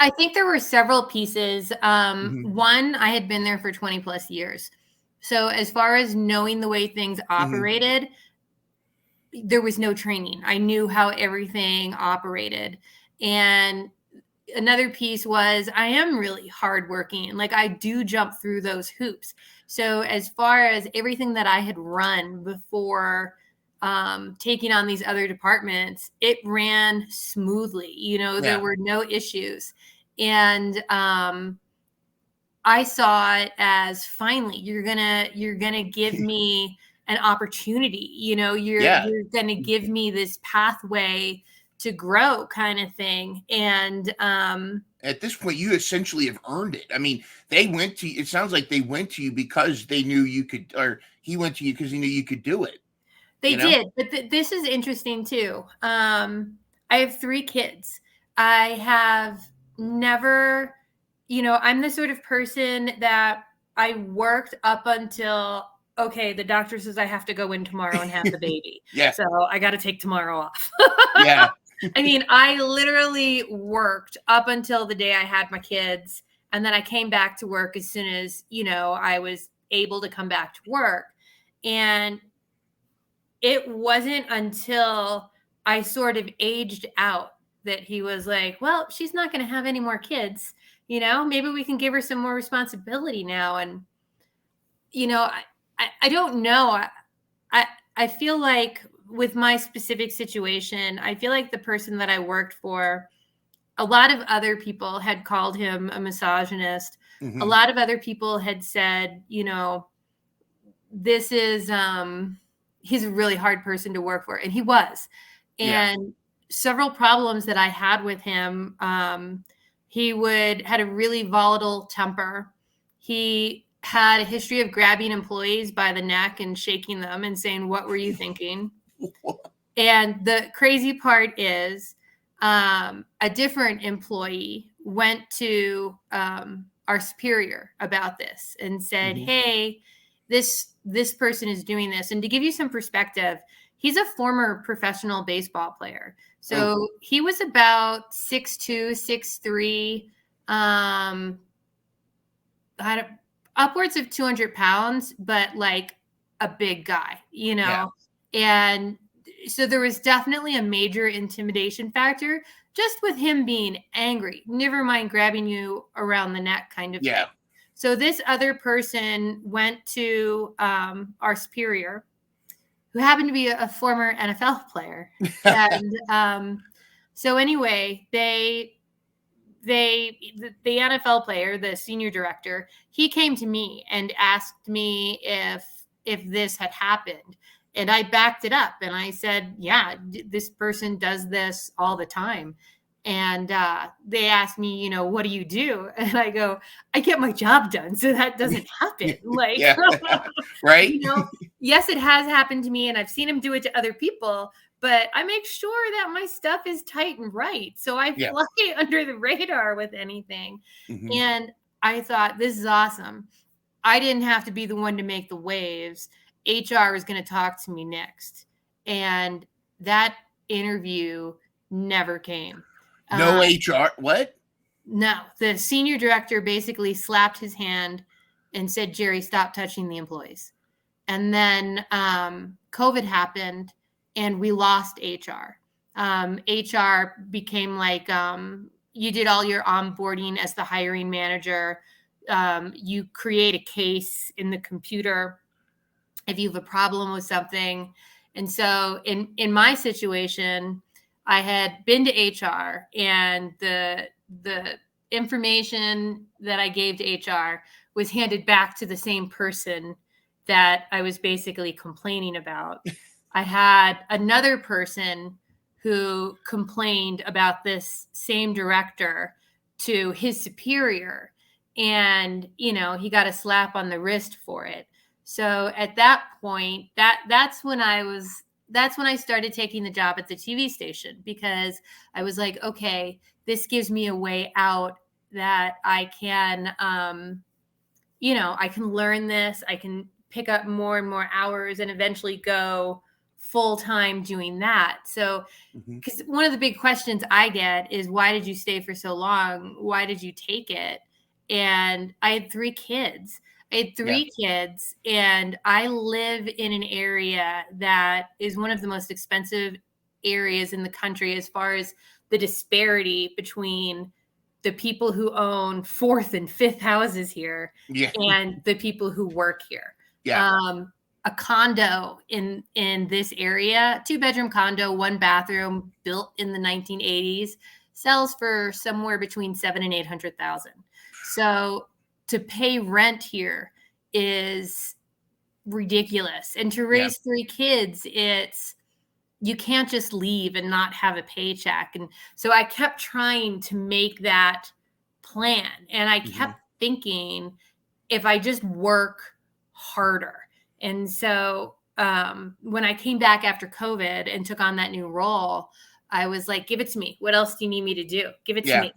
I think there were several pieces. Mhm. One, I had been there for 20 plus years. So as far as knowing the way things Mhm. operated, there was no training. I knew how everything operated. And another piece was I am really hardworking. Like I do jump through those hoops. So as far as everything that I had run before taking on these other departments, it ran smoothly. You know, there Yeah. were no issues. And I saw it as finally you're gonna give me an opportunity. You know, Yeah. you're gonna give me this pathway to grow kind of thing. And At this point, you essentially have earned it. I mean, they went to it sounds like they went to you because they knew you could, or he went to you because he knew you could do it, they you know? did, but this is interesting too. I have 3 kids. I have never, I'm the sort of person that I worked up until, okay, the doctor says I have to go in tomorrow and have the baby. Yeah. So I got to take tomorrow off. Yeah. I mean, I literally worked up until the day I had my kids. And then I came back to work as soon as, I was able to come back to work. And it wasn't until I sort of aged out that he was like, well, she's not going to have any more kids. Maybe we can give her some more responsibility now. And, I don't know. I, I feel like with my specific situation, I feel like the person that I worked for, a lot of other people had called him a misogynist. A Mhm. lot of other people had said, this is he's a really hard person to work for, and he was. Yeah. And several problems that I had with him, he had a really volatile temper. He had a history of grabbing employees by the neck and shaking them and saying, what were you thinking? And the crazy part is, a different employee went to our superior about this and said, Mhm. hey, this person is doing this. And to give you some perspective, he's a former professional baseball player. Oh, So he was about 6'2", 6'3", um, had upwards of 200 pounds, but like a big guy, yeah. And so there was definitely a major intimidation factor just with him being angry, never mind grabbing you around the neck kind of thing. Yeah. So this other person went to our superior, who happened to be a former NFL player. And so anyway, the NFL player, the senior director, he came to me and asked me if this had happened. And I backed it up and I said, yeah, this person does this all the time. And they asked me, what do you do? And I go, I get my job done. So that doesn't happen. Like, Yeah. Right? Yes, it has happened to me and I've seen him do it to other people, but I make sure that my stuff is tight and right. So I Yeah. fly under the radar with anything. Mhm. And I thought, this is awesome. I didn't have to be the one to make the waves. HR was going to talk to me next. And that interview never came. No HR what? No, the senior director basically slapped his hand and said, Jerry, stop touching the employees. And then COVID happened and we lost HR. HR became like, you did all your onboarding as the hiring manager. You create a case in the computer if you have a problem with something. And so in my situation, I had been to HR and the information that I gave to HR was handed back to the same person that I was basically complaining about. I had another person who complained about this same director to his superior, and he got a slap on the wrist for it. So at that point, that's when I started taking the job at the TV station, because I was like, okay, this gives me a way out that I can I can learn this, I can pick up more and more hours and eventually go full time doing that. So, Mhm. because one of the big questions I get is, why did you stay for so long? Why did you take it? And I had 3 kids. I had Yeah. 3 kids, and I live in an area that is one of the most expensive areas in the country as far as the disparity between the people who own fourth and fifth houses here Yeah. and the people who work here. Yeah. A condo in this area, 2-bedroom condo, 1 bathroom, built in the 1980s, sells for somewhere between 7 and 800,000. So to pay rent here is ridiculous, and to Yeah. raise 3 kids, it's you can't just leave and not have a paycheck. And so I kept trying to make that plan, and I Mhm. kept thinking, if I just work harder. And so when I came back after COVID and took on that new role, I was like, give it to me. What else do you need me to do? Give it to Yeah. me.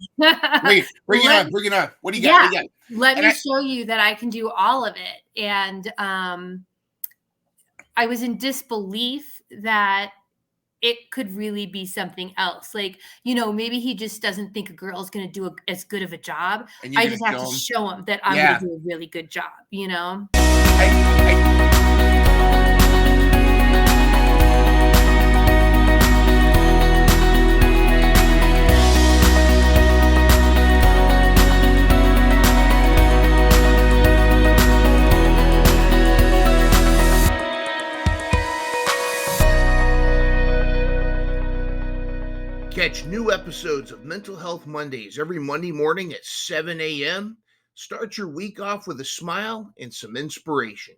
Bring it let, on. Bring it on. What do you got? What yeah, do you got? let And me I show you that I can do all of it. And I was in disbelief that it could really be something else. Like, maybe he just doesn't think a girl is going to do as good of a job. and you're I gonna just have to show them. show him that I'm going Yeah. to do a really good job. I catch new episodes of Mental Health Mondays every Monday morning at 7 a.m. Start your week off with a smile and some inspiration.